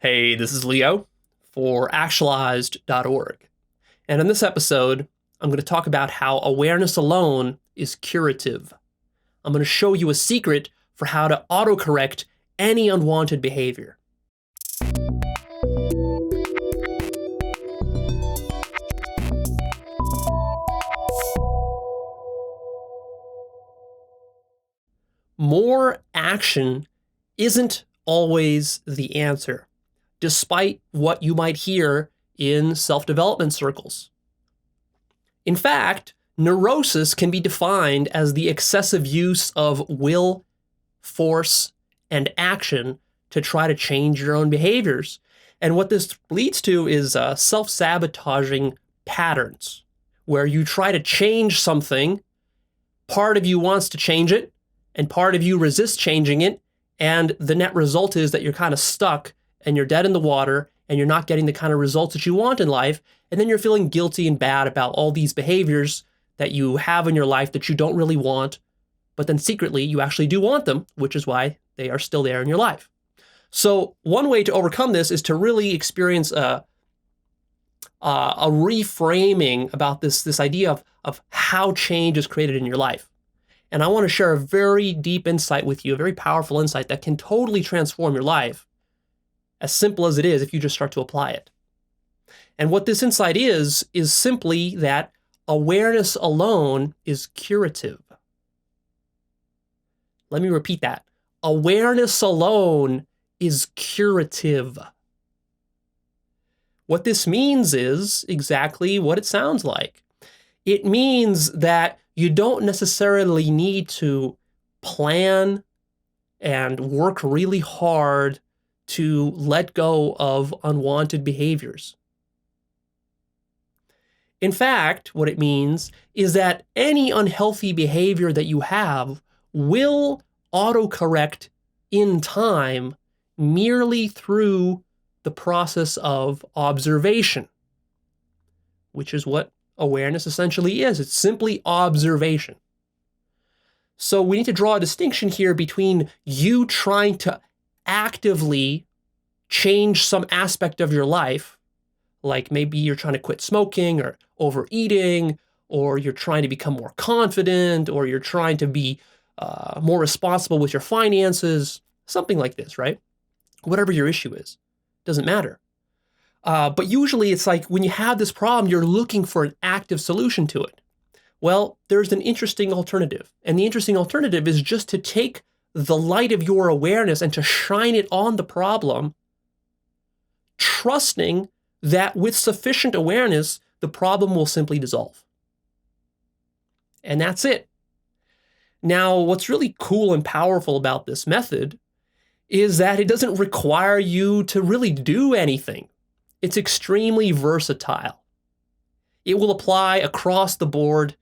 Hey, this is Leo for Actualized.org. And in this episode, I'm going to talk about how awareness alone is curative. I'm going to show you a secret for how to autocorrect any unwanted behavior. More action isn't always the answer, despite what you might hear in self-development circles. In fact, neurosis can be defined as the excessive use of will, force, and action to try to change your own behaviors. And what this leads to is self-sabotaging patterns, where you try to change something, part of you wants to change it, and part of you resists changing it, and the net result is that you're kind of stuck and you're dead in the water and you're not getting the kind of results that you want in life, and then you're feeling guilty and bad about all these behaviors that you have in your life that you don't really want, but then secretly you actually do want them, which is why they are still there in your life. So one way to overcome this is to really experience a reframing about this idea of how change is created in your life. And I want to share a very deep insight with you, a very powerful insight that can totally transform your life, as simple as it is if you just start to apply it. And what this insight is simply that awareness alone is curative. Let me repeat that. Awareness alone is curative. What this means is exactly what it sounds like. It means that you don't necessarily need to plan and work really hard to let go of unwanted behaviors. In fact, what it means is that any unhealthy behavior that you have will autocorrect in time merely through the process of observation, which is what awareness essentially is. It's simply observation. So we need to draw a distinction here between you trying to actively change some aspect of your life, like maybe you're trying to quit smoking or overeating, or you're trying to become more confident, or you're trying to be more responsible with your finances, something like this, right? Whatever your issue is, doesn't matter. But usually it's like when you have this problem, you're looking for an active solution to it. Well, there's an interesting alternative. And the interesting alternative is just to take the light of your awareness and to shine it on the problem, trusting that with sufficient awareness, the problem will simply dissolve. And that's it. Now, what's really cool and powerful about this method is that it doesn't require you to really do anything. It's extremely versatile. It will apply across the board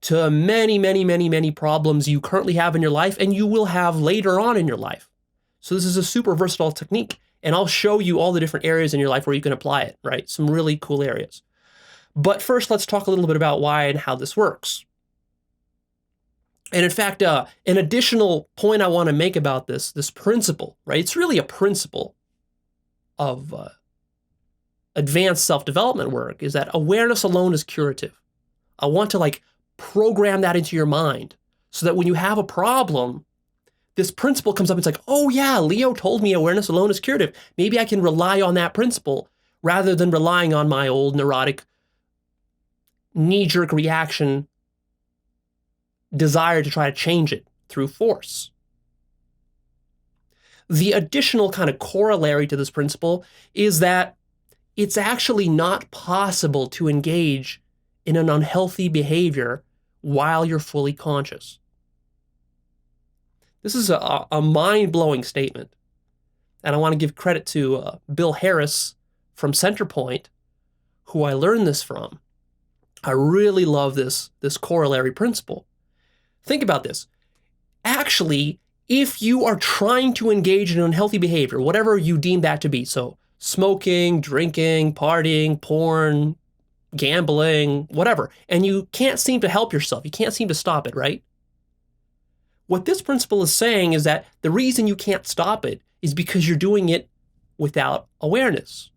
to many problems you currently have in your life and you will have later on in your life. So this is a super versatile technique, and I'll show you all the different areas in your life where you can apply it, right? Some really cool areas. But first, let's talk a little bit about why and how this works. And in fact, an additional point I want to make about this principle, right? It's really a principle of advanced self-development work, is that awareness alone is curative. I want to program that into your mind so that when you have a problem, this principle comes up. It's like, oh yeah, Leo told me awareness alone is curative. Maybe I can rely on that principle rather than relying on my old neurotic knee-jerk reaction desire to try to change it through force. The additional kind of corollary to this principle is that it's actually not possible to engage in an unhealthy behavior while you're fully conscious. This is a mind-blowing statement. And I want to give credit to Bill Harris from Centerpoint, who I learned this from. I really love this corollary principle. Think about this. Actually, if you are trying to engage in unhealthy behavior, whatever you deem that to be, so smoking, drinking, partying, porn, gambling, whatever, and you can't seem to help yourself, you can't seem to stop it, right? What this principle is saying is that the reason you can't stop it is because you're doing it without awareness.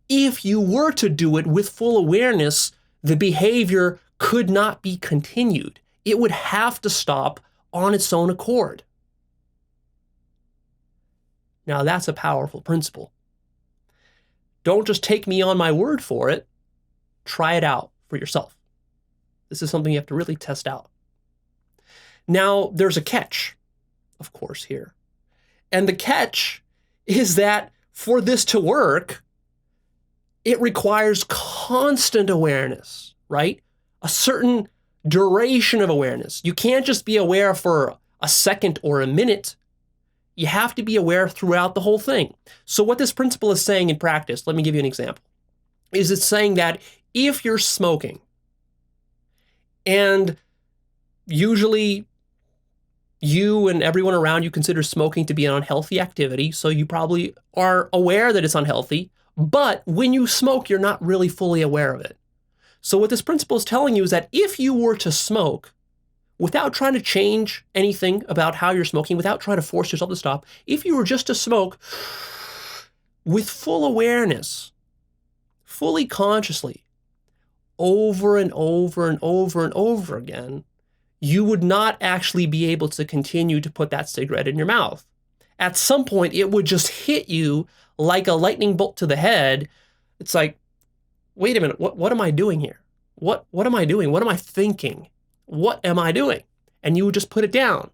If you were to do it with full awareness, the behavior could not be continued. It would have to stop on its own accord. Now that's a powerful principle. Don't just take me on my word for it. Try it out for yourself. This is something you have to really test out. Now, there's a catch, of course, here. And the catch is that for this to work, it requires constant awareness, right? A certain duration of awareness. You can't just be aware for a second or a minute. You have to be aware throughout the whole thing. So what this principle is saying in practice, let me give you an example, is it's saying that if you're smoking, and usually you and everyone around you consider smoking to be an unhealthy activity, so you probably are aware that it's unhealthy, but when you smoke, you're not really fully aware of it. So what this principle is telling you is that if you were to smoke without trying to change anything about how you're smoking, without trying to force yourself to stop, if you were just to smoke with full awareness, fully consciously, over and over and over and over again, you would not actually be able to continue to put that cigarette in your mouth. At some point, it would just hit you like a lightning bolt to the head. It's like, wait a minute, what am I doing here? What am I doing? What am I thinking? What am I doing? And you would just put it down,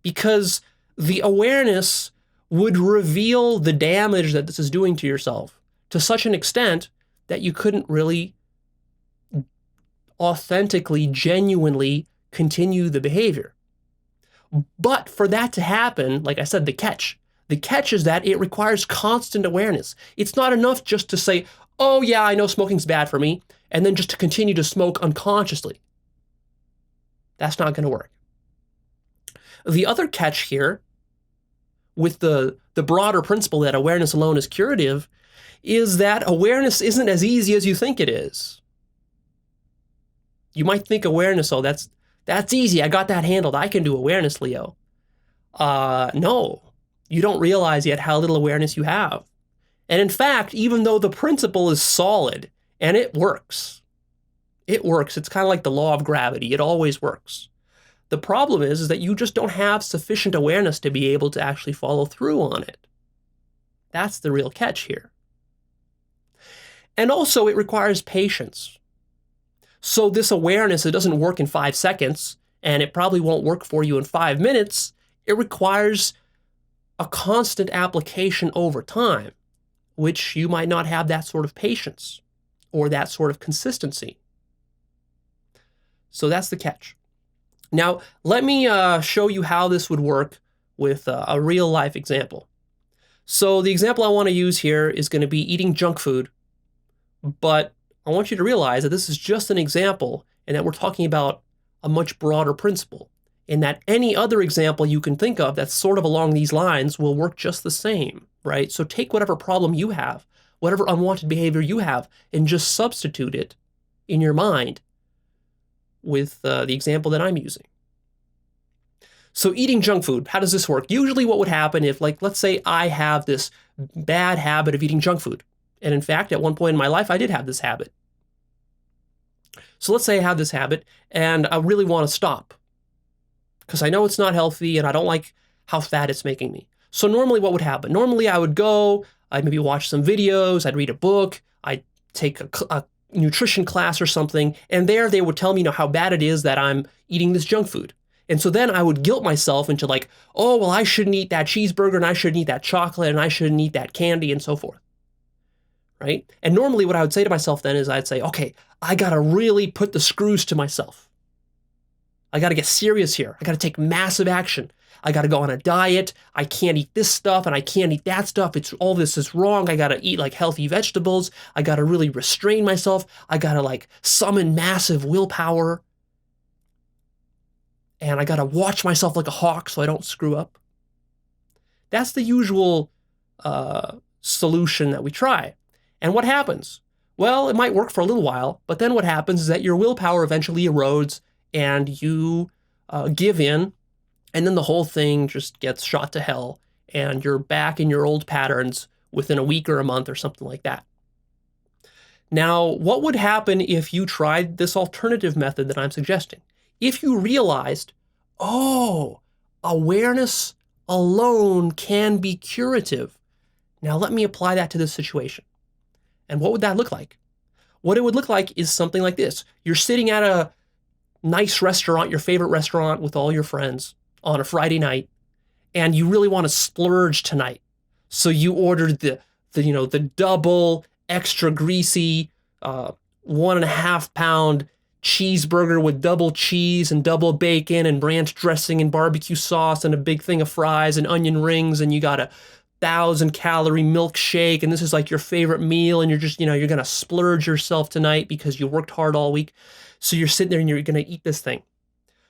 because the awareness would reveal the damage that this is doing to yourself to such an extent that you couldn't really authentically, genuinely continue the behavior. But for that to happen, like I said, the catch is that it requires constant awareness. It's not enough just to say, oh yeah, I know smoking's bad for me, and then just to continue to smoke unconsciously. That's not going to work. The other catch here, with the broader principle that awareness alone is curative, is that awareness isn't as easy as you think it is. You might think awareness, oh, that's easy. I got that handled. I can do awareness, Leo. No, you don't realize yet how little awareness you have. And in fact, even though the principle is solid and it works, it's kind of like the law of gravity. It always works. The problem is that you just don't have sufficient awareness to be able to actually follow through on it. That's the real catch here. And also, it requires patience. So this awareness, it doesn't work in 5 seconds, and it probably won't work for you in 5 minutes. It requires a constant application over time, which you might not have that sort of patience or that sort of consistency. So that's the catch. Now, let me show you how this would work with a real life example. So the example I want to use here is going to be eating junk food, but I want you to realize that this is just an example and that we're talking about a much broader principle, and that any other example you can think of that's sort of along these lines will work just the same, right? So take whatever problem you have, whatever unwanted behavior you have, and just substitute it in your mind with the example that I'm using. So eating junk food, how does this work? Usually what would happen if, like, let's say I have this bad habit of eating junk food. And in fact, at one point in my life, I did have this habit. So let's say I have this habit and I really want to stop because I know it's not healthy and I don't like how fat it's making me. So normally what would happen? Normally I would go, I'd maybe watch some videos, I'd read a book, I'd take a nutrition class or something, and there they would tell me, how bad it is that I'm eating this junk food. And so then I would guilt myself into like, oh, well, I shouldn't eat that cheeseburger and I shouldn't eat that chocolate and I shouldn't eat that candy and so forth. Right? And normally what I would say to myself then is I'd say, okay, I got to really put the screws to myself. I got to get serious here. I got to take massive action. I got to go on a diet. I can't eat this stuff and I can't eat that stuff. All this is wrong. I got to eat like healthy vegetables. I got to really restrain myself. I got to like summon massive willpower. And I got to watch myself like a hawk so I don't screw up. That's the usual solution that we try. And what happens? Well, it might work for a little while, but then what happens is that your willpower eventually erodes and you give in, and then the whole thing just gets shot to hell and you're back in your old patterns within a week or a month or something like that. Now, what would happen if you tried this alternative method that I'm suggesting? If you realized, oh, awareness alone can be curative. Now let me apply that to this situation. And what would that look like? What it would look like is something like this. You're sitting at a nice restaurant, your favorite restaurant with all your friends on a Friday night, and you really want to splurge tonight. So you ordered the double extra greasy 1.5 pound cheeseburger with double cheese and double bacon and ranch dressing and barbecue sauce and a big thing of fries and onion rings, and you got a 1,000-calorie milkshake, and this is like your favorite meal, and you're just, you're gonna splurge yourself tonight because you worked hard all week. So you're sitting there and you're gonna eat this thing.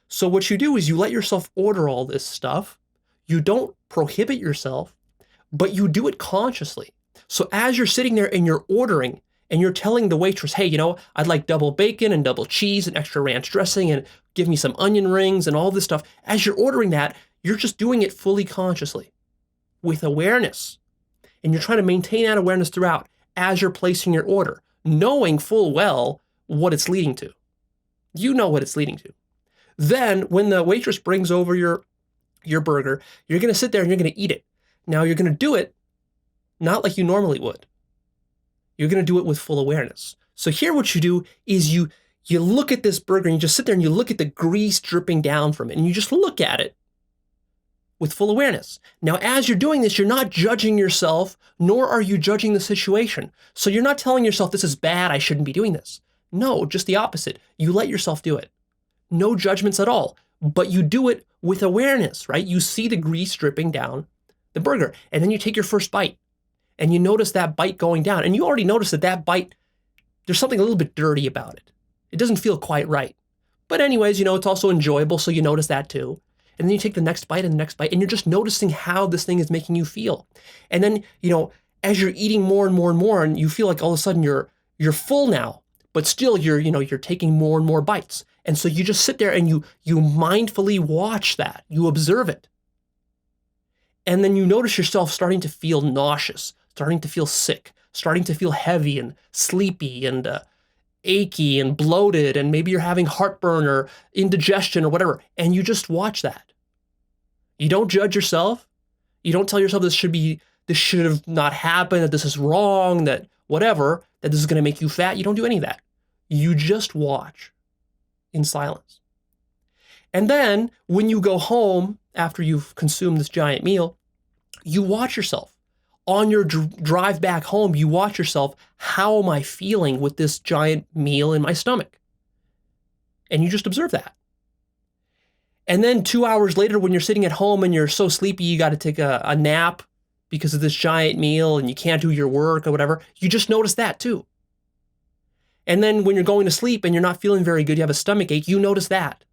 So what you do is you let yourself order all this stuff. You don't prohibit yourself, but you do it consciously. So as you're sitting there and you're ordering and you're telling the waitress, hey, I'd like double bacon and double cheese and extra ranch dressing and give me some onion rings and all this stuff. As you're ordering that, you're just doing it fully consciously with awareness. And you're trying to maintain that awareness throughout as you're placing your order, knowing full well what it's leading to. You know what it's leading to. Then when the waitress brings over your burger, you're going to sit there and you're going to eat it. Now you're going to do it not like you normally would. You're going to do it with full awareness. So here what you do is you look at this burger and you just sit there and you look at the grease dripping down from it and you just look at it with full awareness. Now, as you're doing this, you're not judging yourself, nor are you judging the situation. So you're not telling yourself, this is bad, I shouldn't be doing this. No, just the opposite. You let yourself do it. No judgments at all, but you do it with awareness, right? You see the grease dripping down the burger, and then you take your first bite, and you notice that bite going down, and you already notice that bite, there's something a little bit dirty about it. It doesn't feel quite right. But anyways, it's also enjoyable, so you notice that too. And then you take the next bite and the next bite, and you're just noticing how this thing is making you feel. And then, as you're eating more and more and more, and you feel like all of a sudden you're full now, but still you're taking more and more bites. And so you just sit there and you mindfully watch that. You observe it. And then you notice yourself starting to feel nauseous, starting to feel sick, starting to feel heavy and sleepy and achy and bloated, and maybe you're having heartburn or indigestion or whatever, and you just watch that. You don't judge yourself. You don't tell yourself this should have not happened, that this is wrong, that whatever, that this is going to make you fat. You don't do any of that. You just watch in silence. And then when you go home after you've consumed this giant meal, you watch yourself. On your drive back home, you watch yourself, how am I feeling with this giant meal in my stomach? And you just observe that. And then 2 hours later, when you're sitting at home and you're so sleepy, you got to take a nap because of this giant meal and you can't do your work or whatever, you just notice that too. And then when you're going to sleep and you're not feeling very good, you have a stomach ache, you notice that.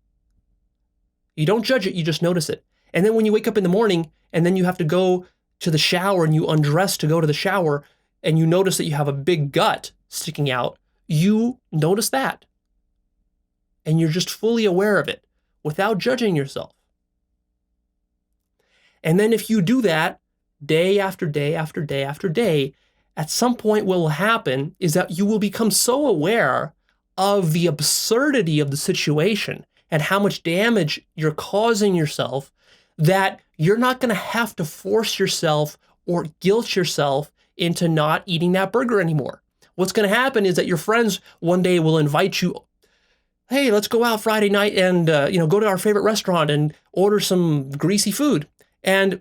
You don't judge it, you just notice it. And then when you wake up in the morning and then you have to go to the shower and you undress to go to the shower and you notice that you have a big gut sticking out, you notice that. And you're just fully aware of it without judging yourself. And then if you do that day after day after day after day, at some point what will happen is that you will become so aware of the absurdity of the situation and how much damage you're causing yourself that you're not going to have to force yourself or guilt yourself into not eating that burger anymore. What's going to happen is that your friends one day will invite you, hey, let's go out Friday night and go to our favorite restaurant and order some greasy food. And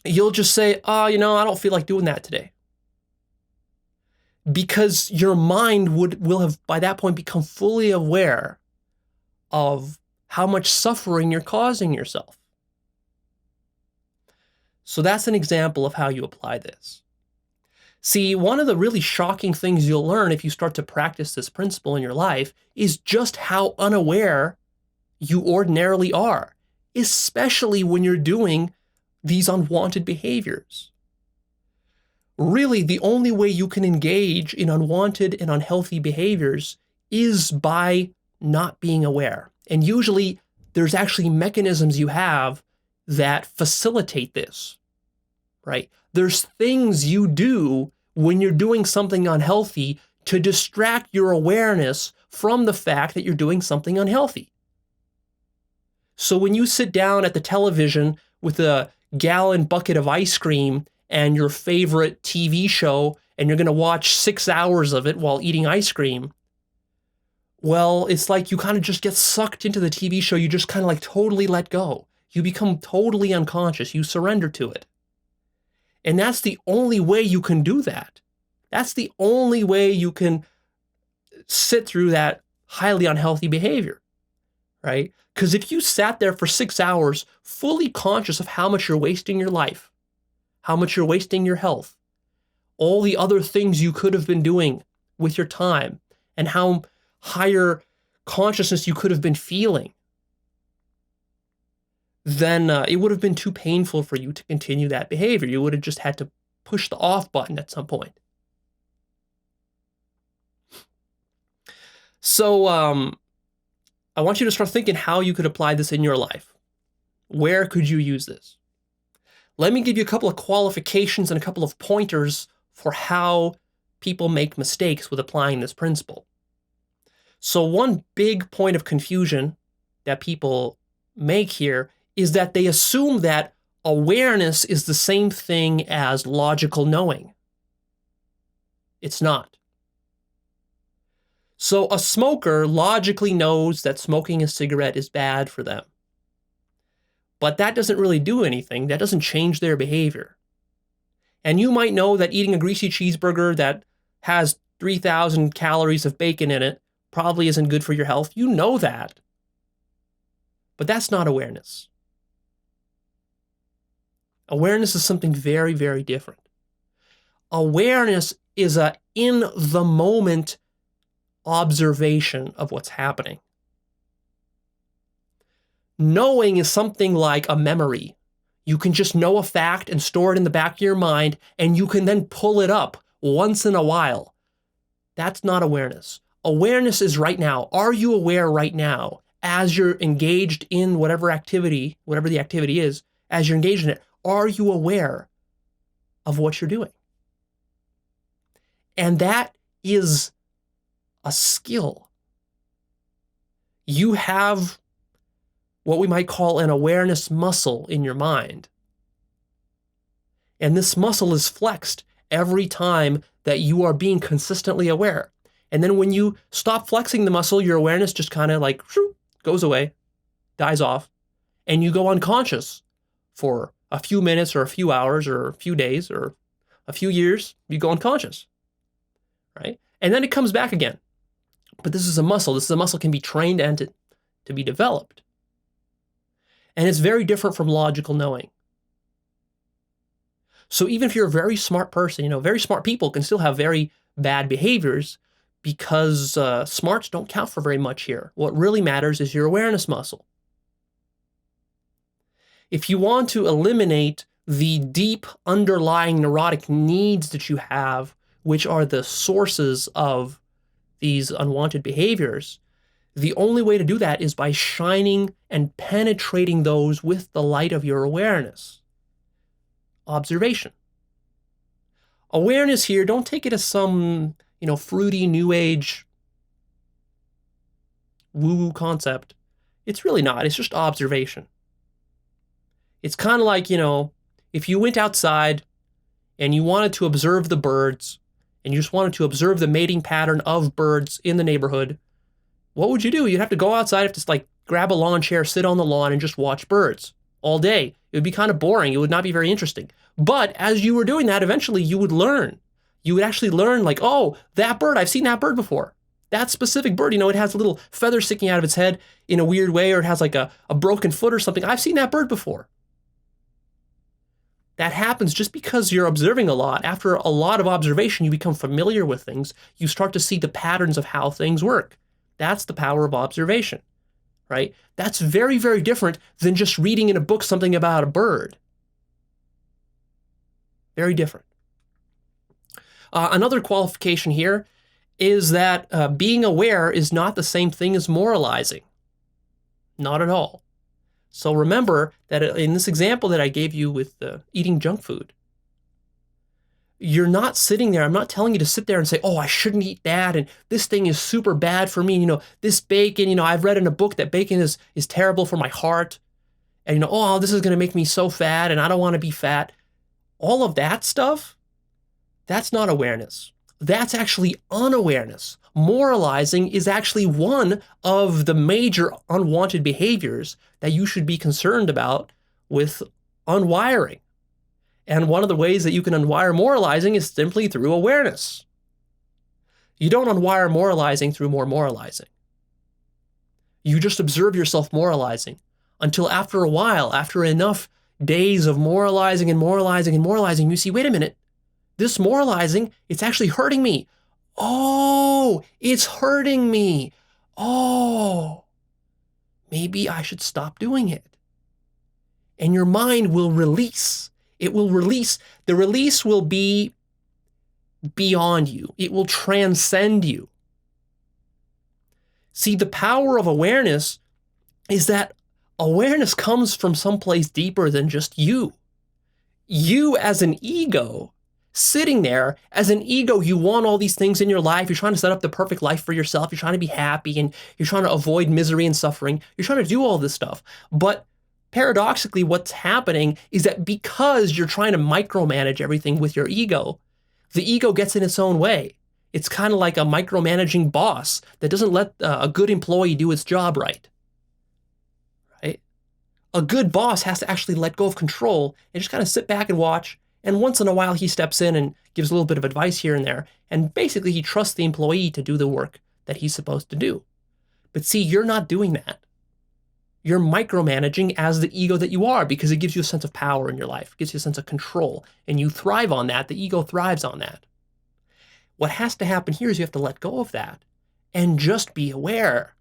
you'll just say, I don't feel like doing that today. Because your mind will have by that point become fully aware of how much suffering you're causing yourself. So that's an example of how you apply this. See, one of the really shocking things you'll learn if you start to practice this principle in your life is just how unaware you ordinarily are, especially when you're doing these unwanted behaviors. Really, the only way you can engage in unwanted and unhealthy behaviors is by not being aware. And usually there's actually mechanisms you have that facilitate this. right? There's things you do when you're doing something unhealthy to distract your awareness from the fact that you're doing something unhealthy. So when you sit down at the television with a gallon bucket of ice cream and your favorite TV show, and you're going to watch 6 hours of it while eating ice cream, well, it's like you kind of just get sucked into the TV show. You just kind of like totally let go. You become totally unconscious. You surrender to it. And that's the only way you can do that. That's the only way you can sit through that highly unhealthy behavior, right? Because if you sat there for 6 hours fully conscious of how much you're wasting your life, how much you're wasting your health, all the other things you could have been doing with your time, and how higher consciousness you could have been feeling, then it would have been too painful for you to continue that behavior. You would have just had to push the off button at some point. So I want you to start thinking how you could apply this in your life. Where could you use this? Let me give you a couple of qualifications and a couple of pointers for how people make mistakes with applying this principle. So one big point of confusion that people make here is that they assume that awareness is the same thing as logical knowing. It's not. So a smoker logically knows that smoking a cigarette is bad for them. But that doesn't really do anything. That doesn't change their behavior. And you might know that eating a greasy cheeseburger that has 3,000 calories of bacon in it probably isn't good for your health. You know that. But that's not awareness. Awareness is something very, very different. Awareness is a in-the-moment observation of what's happening. Knowing is something like a memory. You can just know a fact and store it in the back of your mind, and you can then pull it up once in a while. That's not awareness. Awareness is right now. Are you aware right now as you're engaged in whatever activity, whatever the activity is, as you're engaged in it? Are you aware of what you're doing? And that is a skill. You have what we might call an awareness muscle in your mind. And this muscle is flexed every time that you are being consistently aware. And then when you stop flexing the muscle, your awareness just kind of like goes away, dies off, and you go unconscious for a few minutes or a few hours or a few days or a few years. You go unconscious, right? And then it comes back again. But this is a muscle. This is a muscle can be trained and to be developed. And it's very different from logical knowing. So even if you're a very smart person, very smart people can still have very bad behaviors because smarts don't count for very much here. What really matters is your awareness muscle. If you want to eliminate the deep underlying neurotic needs that you have, which are the sources of these unwanted behaviors, the only way to do that is by shining and penetrating those with the light of your awareness. Observation. Awareness here, don't take it as some, fruity new age woo-woo concept. It's really not. It's just observation. It's kind of like, if you went outside and you wanted to observe the birds and you just wanted to observe the mating pattern of birds in the neighborhood, what would you do? You'd have to go outside, have to grab a lawn chair, sit on the lawn, and just watch birds all day. It would be kind of boring. It would not be very interesting. But as you were doing that, eventually you would learn. You would actually learn oh, that bird, I've seen that bird before. That specific bird, it has a little feather sticking out of its head in a weird way, or it has a broken foot or something. I've seen that bird before. That happens just because you're observing a lot. After a lot of observation, you become familiar with things. You start to see the patterns of how things work. That's the power of observation, right? That's very, very different than just reading in a book something about a bird. Very different. Another qualification here is that being aware is not the same thing as moralizing. Not at all. So remember that in this example that I gave you with eating junk food, you're not sitting there. I'm not telling you to sit there and say, oh, I shouldn't eat that. And this thing is super bad for me. This bacon, I've read in a book that bacon is terrible for my heart. And, oh, this is going to make me so fat and I don't want to be fat. All of that stuff, that's not awareness. That's actually unawareness. Moralizing is actually one of the major unwanted behaviors that you should be concerned about with unwiring. And one of the ways that you can unwire moralizing is simply through awareness. You don't unwire moralizing through more moralizing. You just observe yourself moralizing until after a while, after enough days of moralizing and moralizing and moralizing, you see, wait a minute, this moralizing, it's actually hurting me. Oh, it's hurting me. Oh, maybe I should stop doing it. And your mind will release. It will release. The release will be beyond you. It will transcend you. See, the power of awareness is that awareness comes from someplace deeper than just you. You as an ego, sitting there as an ego, you want all these things in your life. You're trying to set up the perfect life for yourself. You're trying to be happy and you're trying to avoid misery and suffering. You're trying to do all this stuff. But paradoxically, what's happening is that because you're trying to micromanage everything with your ego, the ego gets in its own way. It's kind of like a micromanaging boss that doesn't let a good employee do its job right. Right? A good boss has to actually let go of control and just kind of sit back and watch. And once in a while, he steps in and gives a little bit of advice here and there. And basically, he trusts the employee to do the work that he's supposed to do. But see, you're not doing that. You're micromanaging as the ego that you are because it gives you a sense of power in your life. It gives you a sense of control. And you thrive on that. The ego thrives on that. What has to happen here is you have to let go of that and just be aware.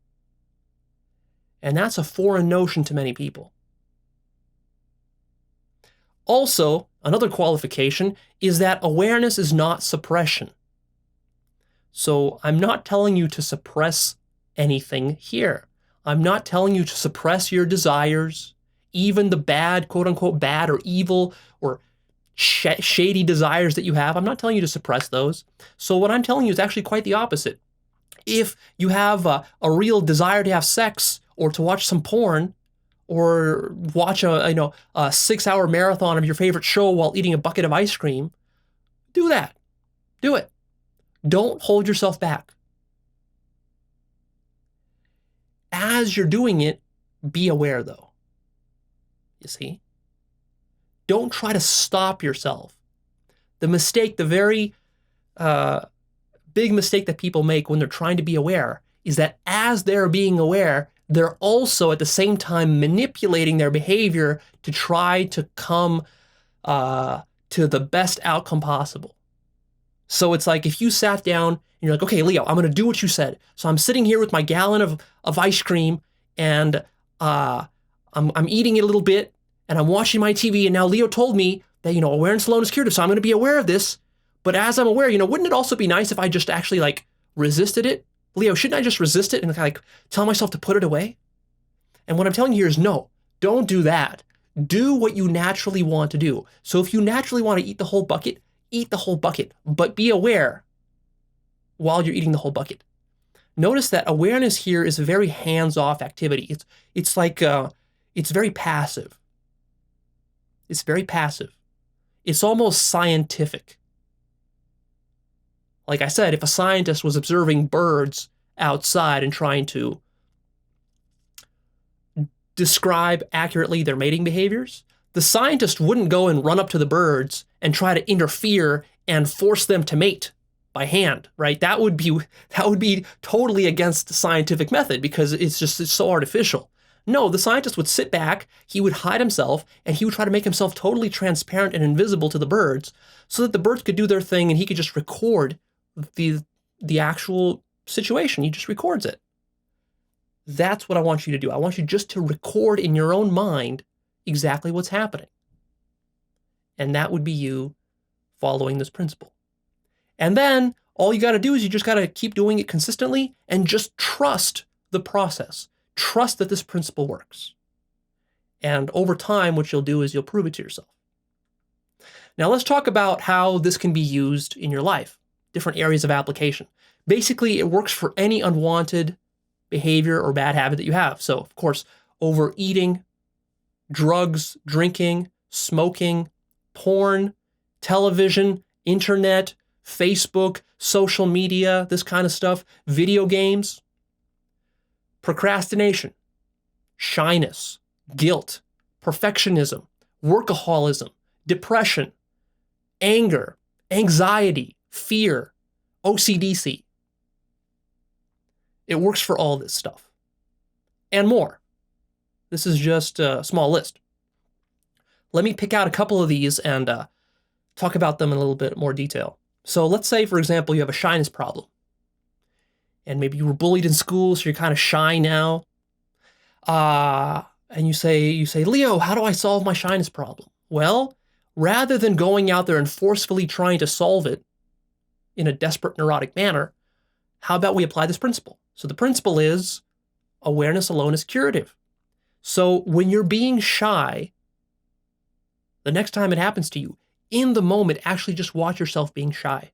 And that's a foreign notion to many people. Also, another qualification is that awareness is not suppression. So I'm not telling you to suppress anything here. I'm not telling you to suppress your desires, even the bad, quote unquote, bad or evil or shady desires that you have. I'm not telling you to suppress those. So what I'm telling you is actually quite the opposite. If you have a real desire to have sex or to watch some porn or watch a 6-hour marathon of your favorite show while eating a bucket of ice cream, do that. Do it. Don't hold yourself back. As you're doing it, be aware though. You see? Don't try to stop yourself. The mistake, the very big mistake that people make when they're trying to be aware is that as they're being aware, they're also at the same time manipulating their behavior to try to come to the best outcome possible. So it's like if you sat down and you're like, okay, Leo, I'm going to do what you said. So I'm sitting here with my gallon of ice cream and I'm eating it a little bit and I'm watching my TV. And now Leo told me that, awareness alone is curative. So I'm going to be aware of this. But as I'm aware, wouldn't it also be nice if I just actually resisted it? Leo, shouldn't I just resist it and tell myself to put it away? And what I'm telling you here is no, don't do that. Do what you naturally want to do. So if you naturally want to eat the whole bucket, eat the whole bucket, but be aware while you're eating the whole bucket. Notice that awareness here is a very hands-off activity. It's very passive. It's very passive. It's almost scientific. Like I said, if a scientist was observing birds outside and trying to describe accurately their mating behaviors, the scientist wouldn't go and run up to the birds and try to interfere and force them to mate by hand, right? That would be totally against the scientific method because it's so artificial. No, the scientist would sit back, he would hide himself, and he would try to make himself totally transparent and invisible to the birds so that the birds could do their thing and he could just record the actual situation. He just records it. That's what I want you to do. I want you just to record in your own mind exactly what's happening. And that would be you following this principle. And then all you got to do is you just got to keep doing it consistently and just trust the process. Trust that this principle works. And over time, what you'll do is you'll prove it to yourself. Now let's talk about how this can be used in your life, different areas of application. Basically, it works for any unwanted behavior or bad habit that you have. So, of course, overeating, drugs, drinking, smoking, porn, television, internet, Facebook, social media, this kind of stuff, video games, procrastination, shyness, guilt, perfectionism, workaholism, depression, anger, anxiety, fear, OCDC. It works for all this stuff and more. This is just a small list. Let me pick out a couple of these and talk about them in a little bit more detail. So let's say, for example, you have a shyness problem. And maybe you were bullied in school, so you're kind of shy now. And you say, Leo, how do I solve my shyness problem? Well, rather than going out there and forcefully trying to solve it in a desperate, neurotic manner, how about we apply this principle? So the principle is awareness alone is curative. So when you're being shy, the next time it happens to you, in the moment, actually just watch yourself being shy.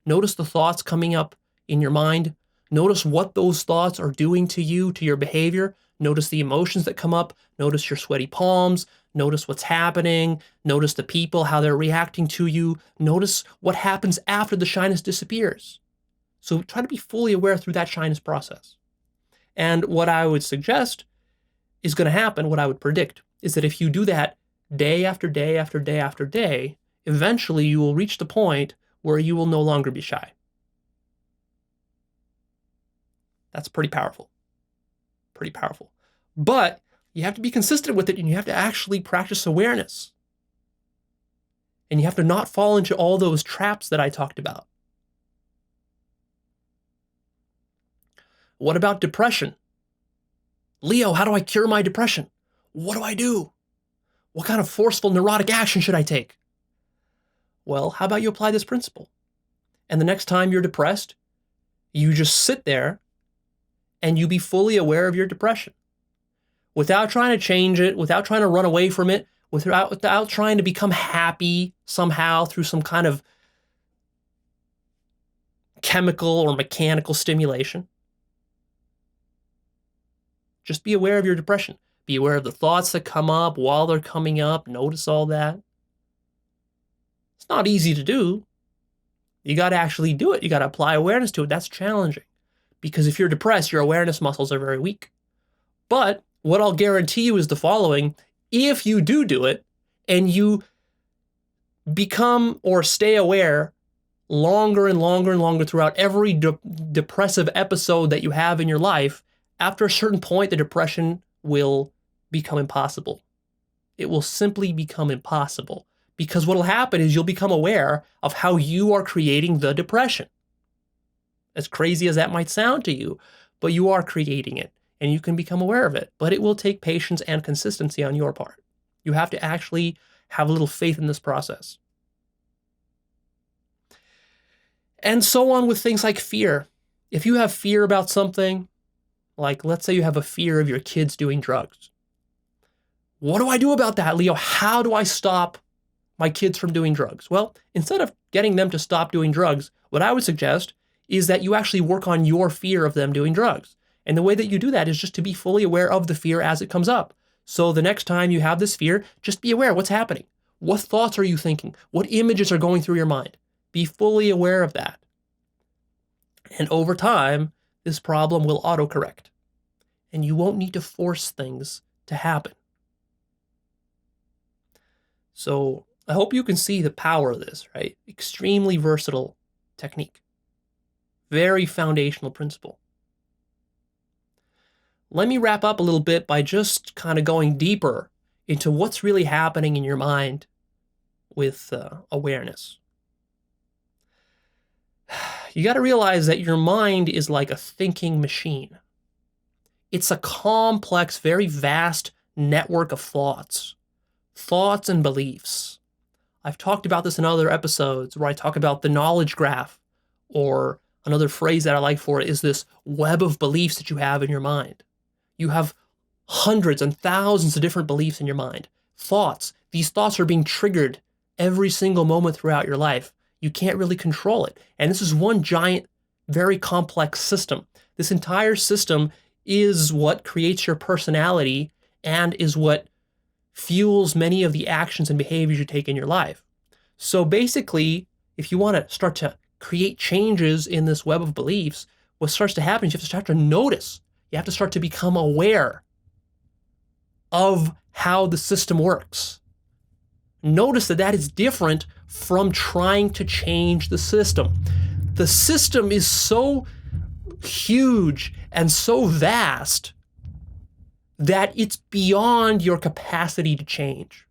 Notice the thoughts coming up in your mind. Notice what those thoughts are doing to you, to your behavior. Notice the emotions that come up. Notice your sweaty palms. Notice what's happening. Notice the people, how they're reacting to you. Notice what happens after the shyness disappears. So try to be fully aware through that shyness process. And what I would suggest is going to happen, what I would predict, is that if you do that day after day after day after day, eventually you will reach the point where you will no longer be shy. That's pretty powerful. Pretty powerful. But you have to be consistent with it, and you have to actually practice awareness. And you have to not fall into all those traps that I talked about. What about depression? Leo, how do I cure my depression? What do I do? What kind of forceful neurotic action should I take? Well, how about you apply this principle? And the next time you're depressed, you just sit there and you be fully aware of your depression without trying to change it, without trying to run away from it, without trying to become happy somehow through some kind of chemical or mechanical stimulation. Just be aware of your depression. Be aware of the thoughts that come up while they're coming up. Notice all that. It's not easy to do. You got to actually do it. You got to apply awareness to it. That's challenging. Because if you're depressed, your awareness muscles are very weak. But what I'll guarantee you is the following. If you do it, and you become or stay aware longer and longer and longer throughout every depressive episode that you have in your life, after a certain point, the depression will become impossible. It will simply become impossible. Because what will happen is you'll become aware of how you are creating the depression. As crazy as that might sound to you, but you are creating it, and you can become aware of it. But it will take patience and consistency on your part. You have to actually have a little faith in this process. And so on with things like fear. If you have fear about something, like let's say you have a fear of your kids doing drugs. What do I do about that, Leo? How do I stop my kids from doing drugs? Well, instead of getting them to stop doing drugs, what I would suggest is that you actually work on your fear of them doing drugs. And the way that you do that is just to be fully aware of the fear as it comes up. So the next time you have this fear, just be aware what's happening. What thoughts are you thinking? What images are going through your mind? Be fully aware of that. And over time, this problem will autocorrect. And you won't need to force things to happen. So I hope you can see the power of this, right? Extremely versatile technique. Very foundational principle. Let me wrap up a little bit by just kind of going deeper into what's really happening in your mind with awareness. You got to realize that your mind is like a thinking machine. It's a complex, very vast network of thoughts and beliefs. I've talked about this in other episodes where I talk about the knowledge graph, or another phrase that I like for it is this web of beliefs that you have in your mind. You have hundreds and thousands of different beliefs in your mind. Thoughts. These thoughts are being triggered every single moment throughout your life. You can't really control it. And this is one giant, very complex system. This entire system is what creates your personality and is what fuels many of the actions and behaviors you take in your life. So basically, if you want to start to create changes in this web of beliefs, what starts to happen is you have to start to notice. You have to start to become aware of how the system works. Notice that that is different from trying to change the system. The system is so huge and so vast that it's beyond your capacity to change.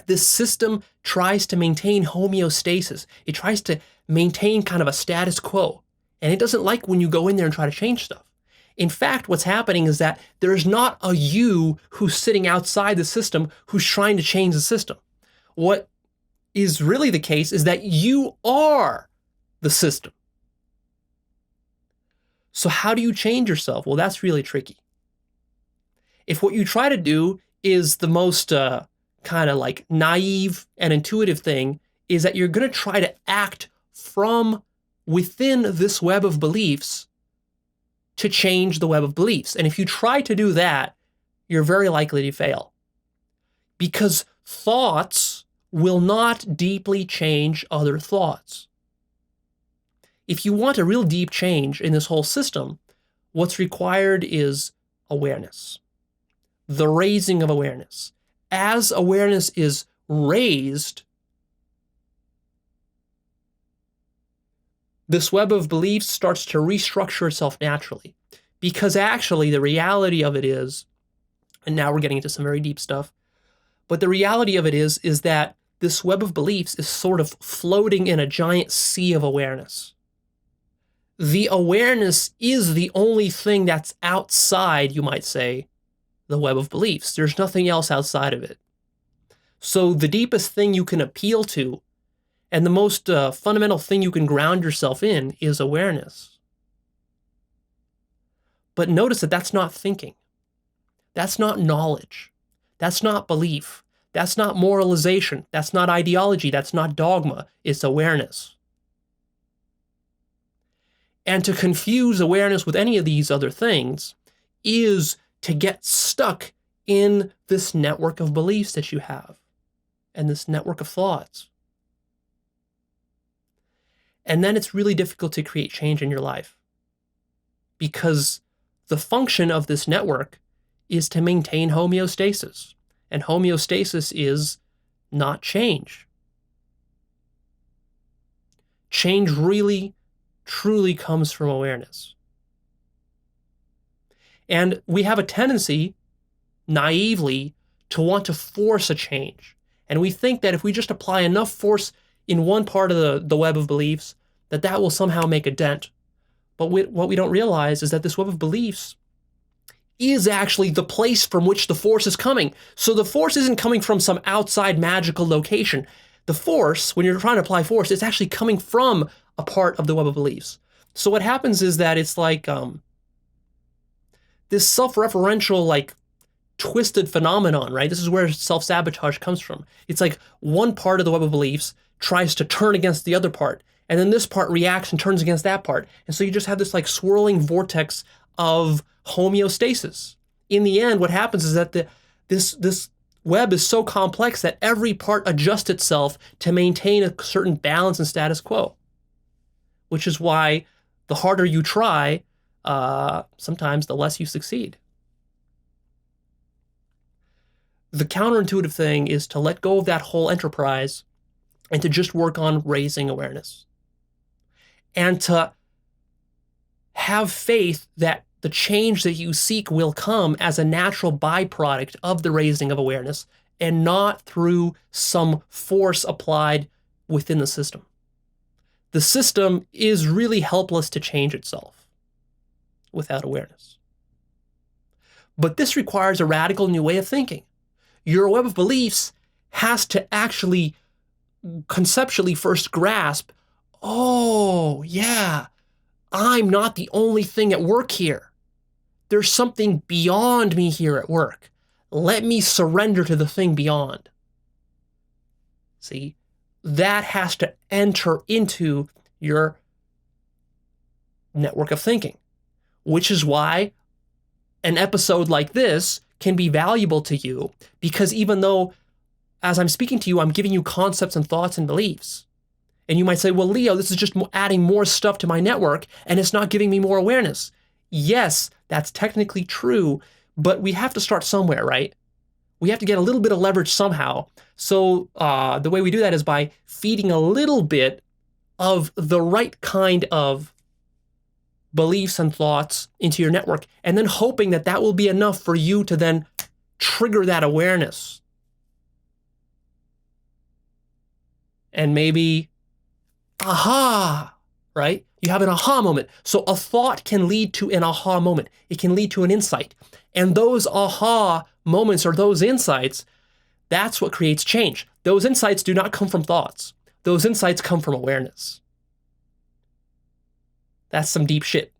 This system tries to maintain homeostasis. It tries to maintain kind of a status quo. And it doesn't like when you go in there and try to change stuff. In fact, what's happening is that there's not a you who's sitting outside the system who's trying to change the system. What is really the case is that you are the system. So how do you change yourself? Well, that's really tricky. If what you try to do is the most kind of like naive and intuitive thing, is that you're going to try to act from within this web of beliefs to change the web of beliefs. And if you try to do that, you're very likely to fail. Because thoughts will not deeply change other thoughts. If you want a real deep change in this whole system, what's required is awareness. The raising of awareness. As awareness is raised, this web of beliefs starts to restructure itself naturally. Because actually the reality of it is, and now we're getting into some very deep stuff, but the reality of it is that this web of beliefs is sort of floating in a giant sea of awareness. The awareness is the only thing that's outside, you might say, the web of beliefs. There's nothing else outside of it. So the deepest thing you can appeal to and the most fundamental thing you can ground yourself in is awareness. But notice that that's not thinking. That's not knowledge. That's not belief. That's not moralization. That's not ideology. That's not dogma. It's awareness. And to confuse awareness with any of these other things is to get stuck in this network of beliefs that you have and this network of thoughts. And then it's really difficult to create change in your life because the function of this network is to maintain homeostasis. And homeostasis is not change. Change really, truly comes from awareness. And we have a tendency, naively, to want to force a change. And we think that if we just apply enough force in one part of the web of beliefs, that will somehow make a dent. But what we don't realize is that this web of beliefs is actually the place from which the force is coming. So the force isn't coming from some outside magical location. The force, when you're trying to apply force, it's actually coming from a part of the web of beliefs. So what happens is that it's like this self-referential, like twisted phenomenon, right? This is where self-sabotage comes from. It's like one part of the web of beliefs tries to turn against the other part, and then this part reacts and turns against that part. And so you just have this like swirling vortex of homeostasis. In the end, what happens is that this web is so complex that every part adjusts itself to maintain a certain balance and status quo, which is why the harder you try, sometimes the less you succeed. The counterintuitive thing is to let go of that whole enterprise and to just work on raising awareness. And to have faith that the change that you seek will come as a natural byproduct of the raising of awareness and not through some force applied within the system. The system is really helpless to change itself without awareness. But this requires a radical new way of thinking. Your web of beliefs has to actually conceptually first grasp, oh, yeah, I'm not the only thing at work here. There's something beyond me here at work. Let me surrender to the thing beyond. See, that has to enter into your network of thinking, which is why an episode like this can be valuable to you, because even though as I'm speaking to you, I'm giving you concepts and thoughts and beliefs. And you might say, well, Leo, this is just adding more stuff to my network and it's not giving me more awareness. Yes, that's technically true, but we have to start somewhere, right? We have to get a little bit of leverage somehow. So the way we do that is by feeding a little bit of the right kind of beliefs and thoughts into your network, and then hoping that that will be enough for you to then trigger that awareness. And maybe, aha, right? You have an aha moment. So a thought can lead to an aha moment. It can lead to an insight. And those aha moments or those insights, that's what creates change. Those insights do not come from thoughts. Those insights come from awareness. That's some deep shit.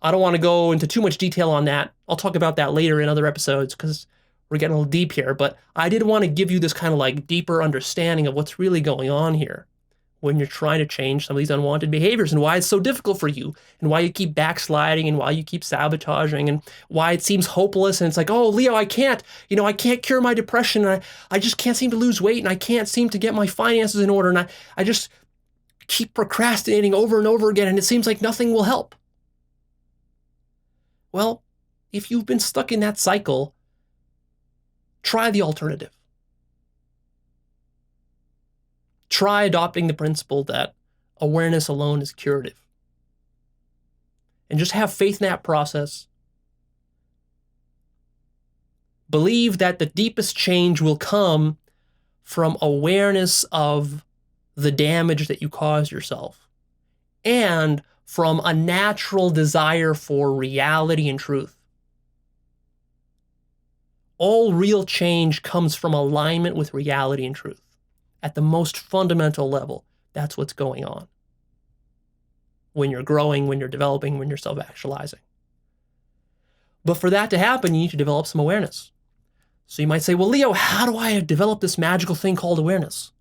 I don't want to go into too much detail on that. I'll talk about that later in other episodes because we're getting a little deep here, but I did want to give you this kind of like deeper understanding of what's really going on here when you're trying to change some of these unwanted behaviors and why it's so difficult for you and why you keep backsliding and why you keep sabotaging and why it seems hopeless. And it's like, oh, Leo, I can't cure my depression. And I just can't seem to lose weight and I can't seem to get my finances in order. And I just keep procrastinating over and over again. And it seems like nothing will help. Well, if you've been stuck in that cycle, try the alternative. Try adopting the principle that awareness alone is curative. And just have faith in that process. Believe that the deepest change will come from awareness of the damage that you caused yourself and from a natural desire for reality and truth. All real change comes from alignment with reality and truth. At the most fundamental level, that's what's going on. When you're growing, when you're developing, when you're self-actualizing. But for that to happen, you need to develop some awareness. So you might say, well, Leo, how do I develop this magical thing called awareness?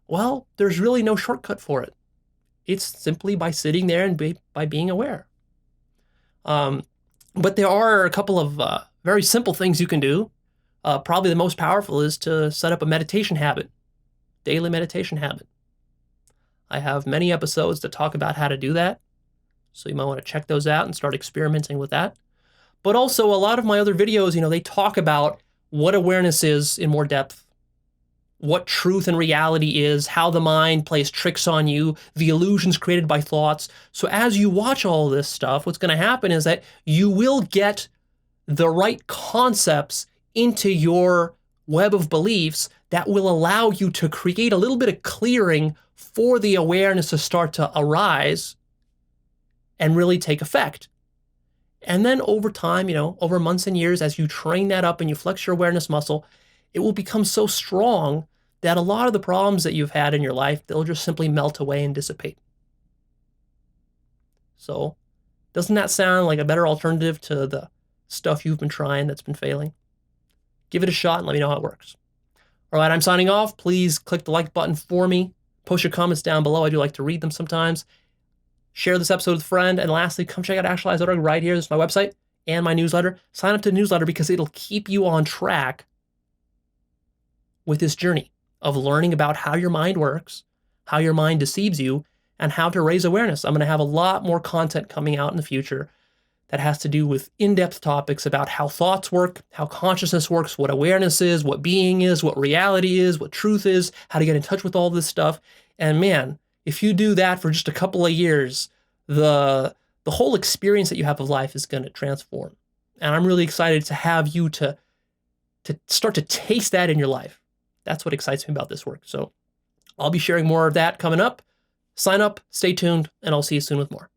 Well, there's really no shortcut for it. It's simply by sitting there and by being aware. But there are a couple of very simple things you can do. Probably the most powerful is to set up a meditation habit, daily meditation habit. I have many episodes that talk about how to do that. So you might want to check those out and start experimenting with that. But also a lot of my other videos, they talk about what awareness is in more depth, what truth and reality is, how the mind plays tricks on you, the illusions created by thoughts. So as you watch all this stuff, what's going to happen is that you will get the right concepts into your web of beliefs that will allow you to create a little bit of clearing for the awareness to start to arise and really take effect. And then over time, over months and years, as you train that up and you flex your awareness muscle, it will become so strong that a lot of the problems that you've had in your life, they'll just simply melt away and dissipate. So doesn't that sound like a better alternative to the stuff you've been trying that's been failing? Give it a shot and let me know how it works. All right, I'm signing off. Please click the like button for me. Post your comments down below. I do like to read them sometimes. Share this episode with a friend. And lastly, come check out Actualized.org right here. This is my website and my newsletter. Sign up to the newsletter because it'll keep you on track with this journey of learning about how your mind works, how your mind deceives you, and how to raise awareness. I'm going to have a lot more content coming out in the future that has to do with in-depth topics about how thoughts work, how consciousness works, what awareness is, what being is, what reality is, what truth is, how to get in touch with all this stuff. And man, if you do that for just a couple of years, the whole experience that you have of life is going to transform. And I'm really excited to have you to start to taste that in your life. That's what excites me about this work. So I'll be sharing more of that coming up. Sign up, stay tuned, and I'll see you soon with more.